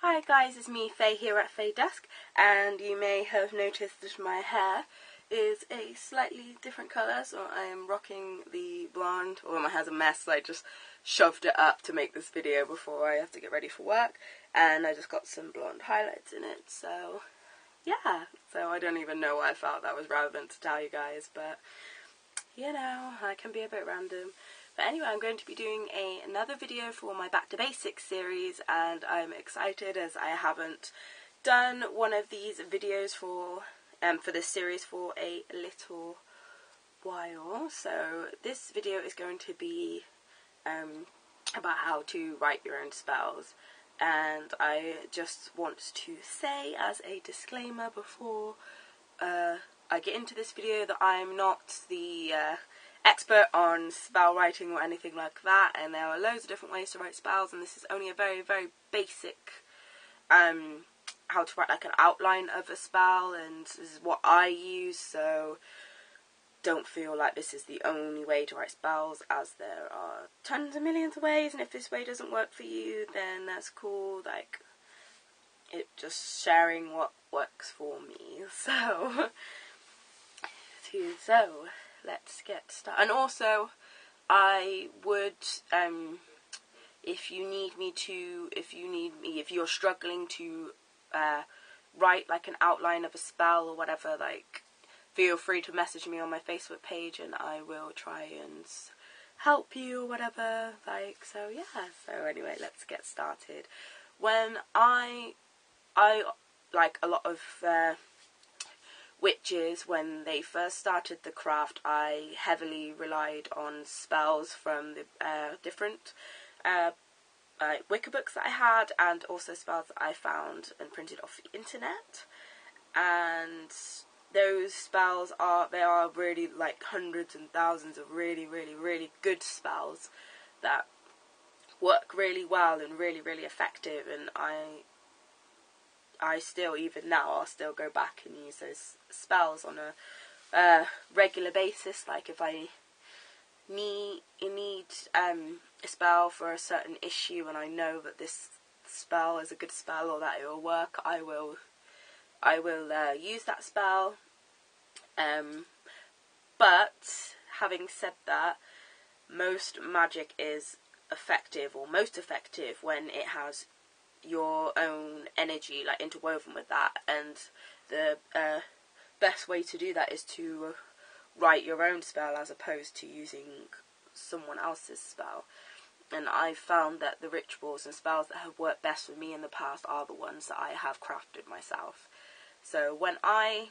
Hi guys, it's me Faye here at Faye Desk, and you may have noticed that my hair is a slightly different colour, so I am rocking the blonde, or my hair's a mess, so I just shoved it up to make this video before I have to get ready for work, and I just got some blonde highlights in it, so yeah, so I don't even know why I felt that was relevant to tell you guys, but you know, I can be a bit random. But anyway, I'm going to be doing another video for my Back to Basics series, and I'm excited as I haven't done one of these videos for this series for a little while. So this video is going to be about how to write your own spells, and I just want to say as a disclaimer before I get into this video that I'm not the expert on spell writing or anything like that, and there are loads of different ways to write spells, and this is only a very, very basic how to write like an outline of a spell, and this is what I use, so don't feel like this is the only way to write spells, as there are tons of millions of ways, and if this way doesn't work for you, then that's cool. Like, it just sharing what works for me. So let's get started. And also, I would, if you're struggling to write like an outline of a spell or whatever, like, feel free to message me on my Facebook page, and I will try and help you or whatever. Like, so yeah. So anyway, let's get started. When I like a lot of witches, when they first started the craft, I heavily relied on spells from the different Wicca books that I had, and also spells that I found and printed off the internet. And those spells are really like hundreds and thousands of really, really, really good spells that work really well and really, really effective, and I still, even now, I'll still go back and use those spells on a regular basis. Like, if I need a spell for a certain issue, and I know that this spell is a good spell or that it will work, I will use that spell. But having said that, most magic is effective, or most effective, when it has your own energy like interwoven with that, and the best way to do that is to write your own spell as opposed to using someone else's spell. And I've found that the rituals and spells that have worked best for me in the past are the ones that I have crafted myself. So when I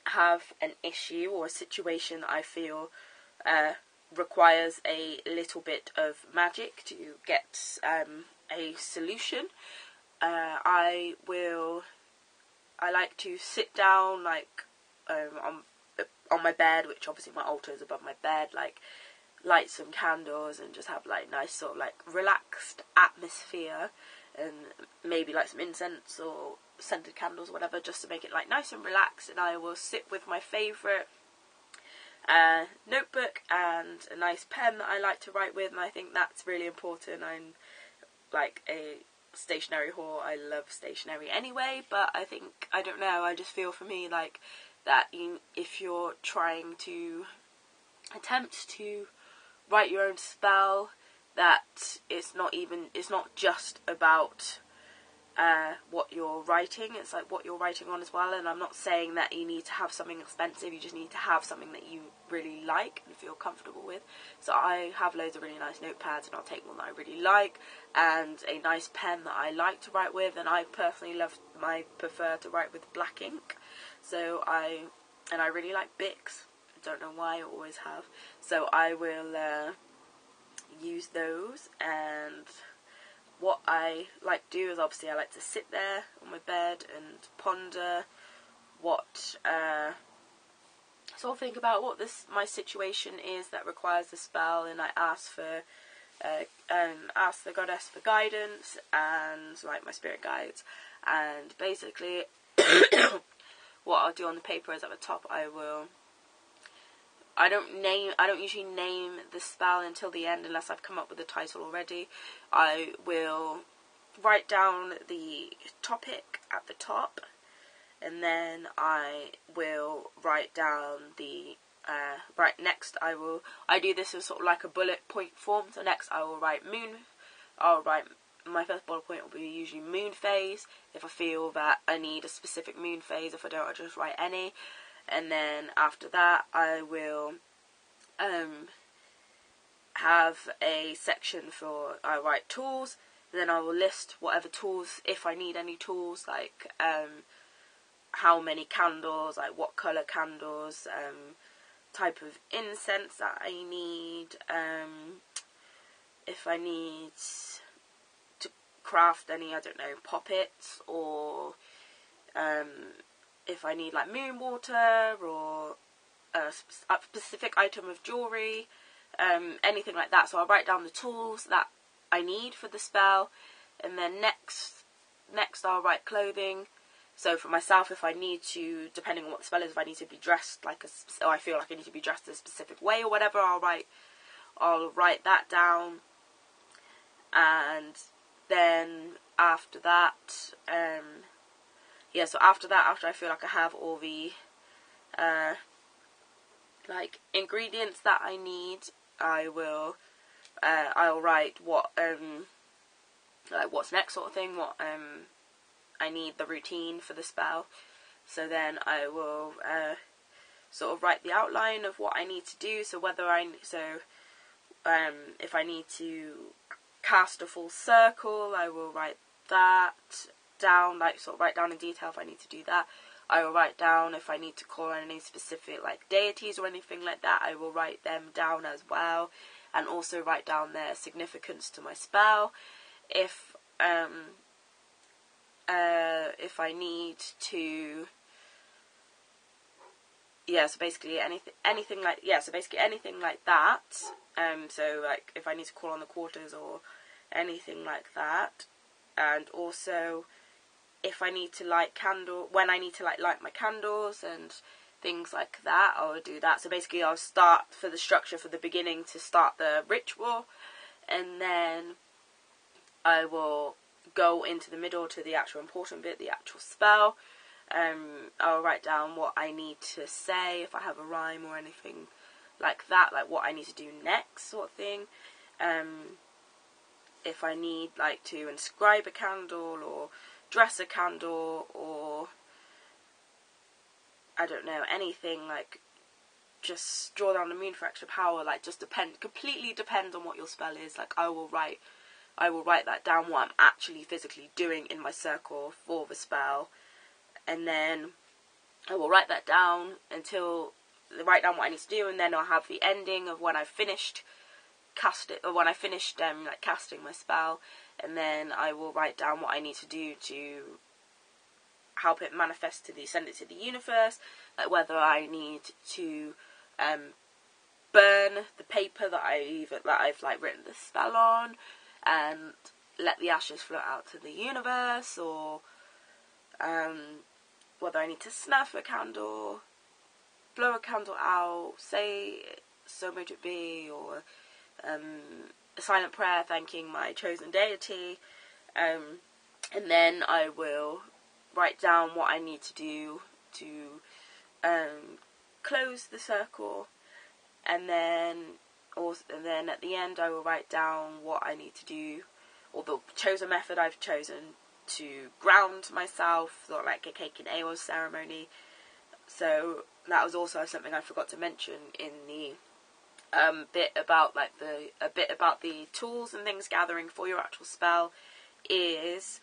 have an issue or a situation that I feel requires a little bit of magic to get a solution, I like to sit down, like, on my bed, which obviously my altar is above my bed, like, light some candles and just have like nice sort of like relaxed atmosphere, and maybe like some incense or scented candles or whatever, just to make it like nice and relaxed. And I will sit with my favourite notebook and a nice pen that I like to write with, and I think that's really important. I'm like a stationery whore. I love stationery anyway, but I just feel for me like that if you're trying to attempt to write your own spell, that it's not just about what you're writing, it's like what you're writing on as well. And I'm not saying that you need to have something expensive, you just need to have something that you really like and feel comfortable with. So I have loads of really nice notepads, and I'll take one that I really like, and a nice pen that I like to write with, and I personally prefer to write with black ink. So I really like Bics. I don't know why, I always have. So I will use those, and what I like to do is, obviously, I like to sit there on my bed and ponder sort of think about what my situation is that requires the spell, and I ask the goddess for guidance, and like my spirit guides. And basically what I'll do on the paper is, at the top, I don't usually name the spell until the end, unless I've come up with the title already. I will write down the topic at the top, and then I will write down the next I do this as sort of like a bullet point form. So next I will write my first bullet point will be usually moon phase, if I feel that I need a specific moon phase. If I don't, I'll just write any. And then after that I will have a section for I write tools. Then I will list whatever tools, if I need any tools, like how many candles, like what colour candles, type of incense that I need, if I need to craft any, I don't know, poppets, or if I need like moon water, or a specific item of jewellery, anything like that. So I'll write down the tools that I need for the spell, and then next I'll write clothing. So for myself, if I need to, depending on what the spell is, if I need to be dressed like or I feel like I need to be dressed a specific way or whatever, I'll write that down. And then after that, after I feel like I have all the like ingredients that I need, I'll write what like what's next sort of thing, what I need the routine for the spell. So then I will sort of write the outline of what I need to do. So if I need to cast a full circle, I will write that down, like sort of write down in detail if I need to do that. I will write down if I need to call on any specific like deities or anything like that. I will write them down as well, and also write down their significance to my spell. If I need to, so basically anything like that. So like if I need to call on the quarters or anything like that, and also if I need to light when I need to light my candles and things like that, I'll do that. So basically I'll start for the structure for the beginning to start the ritual, and then I will go into the middle to the actual important bit, the actual spell. I'll write down what I need to say, if I have a rhyme or anything like that, like what I need to do next sort of thing. If I need like to inscribe a candle or dress a candle, or I don't know, anything, like just draw down the moon for extra power, like just completely depends on what your spell is. Like I will write that down, what I'm actually physically doing in my circle for the spell, and then I will write that down write down what I need to do, and then I'll have the ending of when I've finished casting my spell, and then I will write down what I need to do to help it manifest send it to the universe, like whether I need to burn the paper that I've like written the spell on and let the ashes float out to the universe, or whether I need to snuff a candle, blow a candle out, say so mote it be, or a silent prayer thanking my chosen deity, and then I will write down what I need to do to close the circle, and then at the end I will write down what I need to do, or the chosen method I've chosen to ground myself, sort of like a cake and ale ceremony. So that was also something I forgot to mention in the bit about the tools and things gathering for your actual spell, is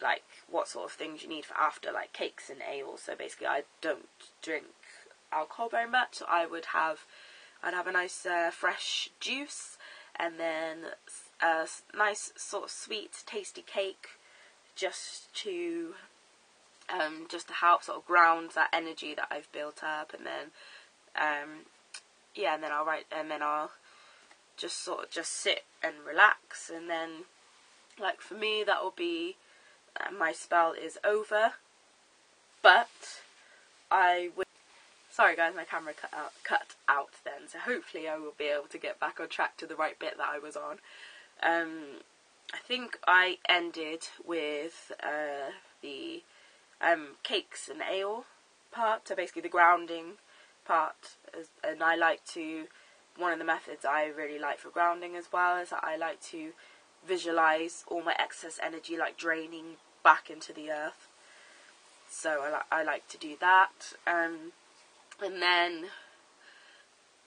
like what sort of things you need for after, like cakes and ale. So basically I don't drink alcohol very much, so I'd have a nice fresh juice, and then a nice sort of sweet tasty cake, just to help sort of ground that energy that I've built up. And then and then I'll just sit and relax, and then like for me that will be my spell is over. But sorry guys, my camera cut out then, so hopefully I will be able to get back on track to the right bit that I was on. I think I ended with the cakes and ale part, so basically the grounding part, and I like to, one of the methods I really like for grounding as well is that I like to visualize all my excess energy like draining back into the earth. So I like to do that, and then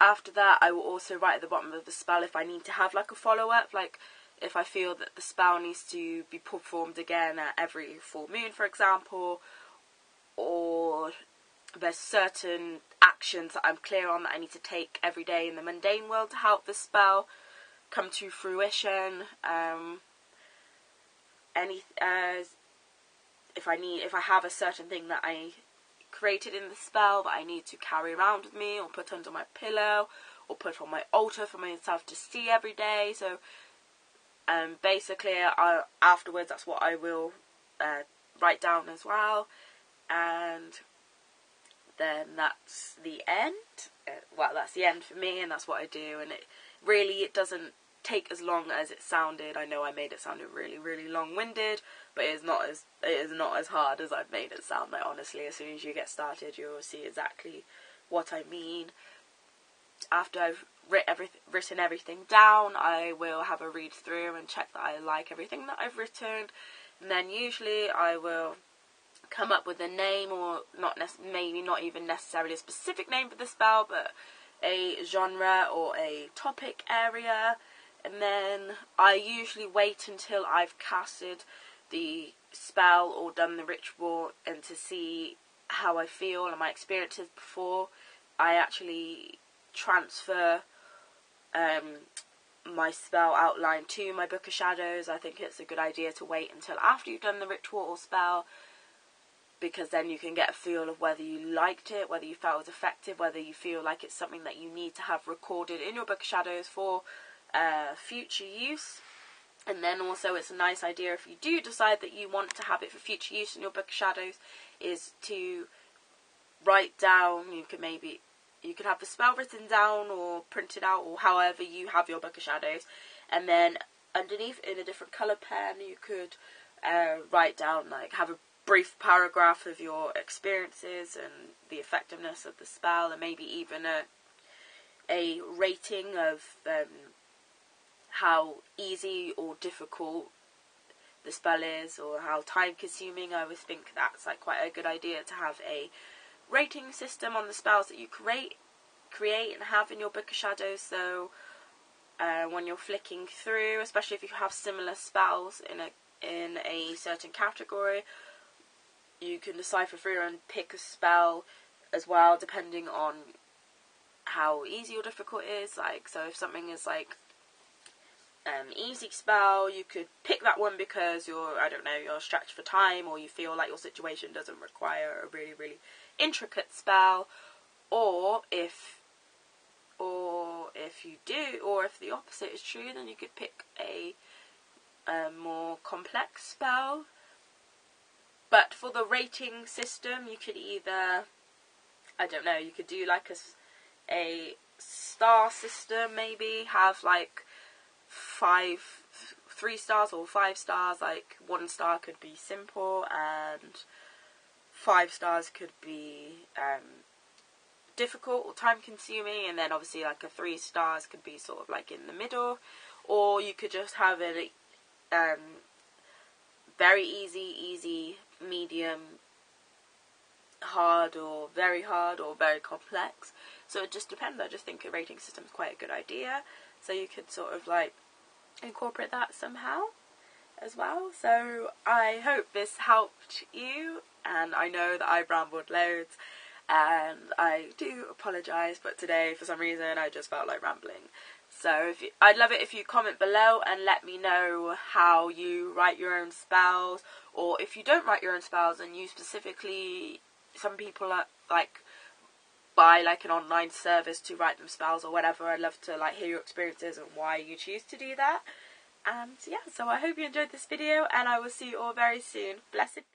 after that I will also write at the bottom of the spell if I need to have like a follow-up, like if I feel that the spell needs to be performed again at every full moon, for example, or there's certain actions that I'm clear on that I need to take every day in the mundane world to help the spell come to fruition. If I have a certain thing that I created in the spell that I need to carry around with me, or put under my pillow, or put on my altar for myself to see every day. So basically, afterwards, that's what I will write down as well, and then that's the end. Well, that's the end for me, and that's what I do. And it doesn't take as long as it sounded. I know I made it sound really, really long-winded, but it is not as hard as I've made it sound. Like, honestly, as soon as you get started, you'll see exactly what I mean. After I've written everything down, I will have a read through and check that I like everything that I've written, and then usually I will come up with a name, or maybe not even necessarily a specific name for the spell, but a genre or a topic area, and then I usually wait until I've casted the spell or done the ritual and to see how I feel and my experiences before I actually transfer my spell outline to my Book of Shadows. I think it's a good idea to wait until after you've done the ritual or spell, because then you can get a feel of whether you liked it, whether you felt it was effective, whether you feel like it's something that you need to have recorded in your Book of Shadows for future use. And then also it's a nice idea, if you do decide that you want to have it for future use in your Book of Shadows, is to write down, you could have the spell written down or printed out, or however you have your Book of Shadows, and then underneath in a different colour pen you could write down, like, have a brief paragraph of your experiences and the effectiveness of the spell, and maybe even a rating of how easy or difficult the spell is, or how time consuming. I always think that's like quite a good idea to have a rating system on the spells that you create and have in your Book of Shadows, so when you're flicking through, especially if you have similar spells in a certain category, you can decipher through and pick a spell as well, depending on how easy or difficult it is. Like, so if something is like easy spell, you could pick that one because you're stretched for time, or you feel like your situation doesn't require a really, really intricate spell. Or if you do, or if the opposite is true, then you could pick a more complex spell. But for the rating system, you could either, you could do like a star system, maybe have like 3 stars or 5 stars. Like 1 star could be simple, and 5 stars could be difficult or time consuming, and then obviously like a 3 stars could be sort of like in the middle. Or you could just have it very easy, medium, hard, or very complex. So it just depends. I just think a rating system is quite a good idea, so you could sort of like incorporate that somehow as well. So I hope this helped you, and I know that I've rambled loads, and I do apologise, but today for some reason I just felt like rambling. So I'd love it if you comment below and let me know how you write your own spells, or if you don't write your own spells and you specifically, some people are like buy like an online service to write them spells or whatever. I'd love to like hear your experiences and why you choose to do that. And yeah, so I hope you enjoyed this video, and I will see you all very soon. Blessed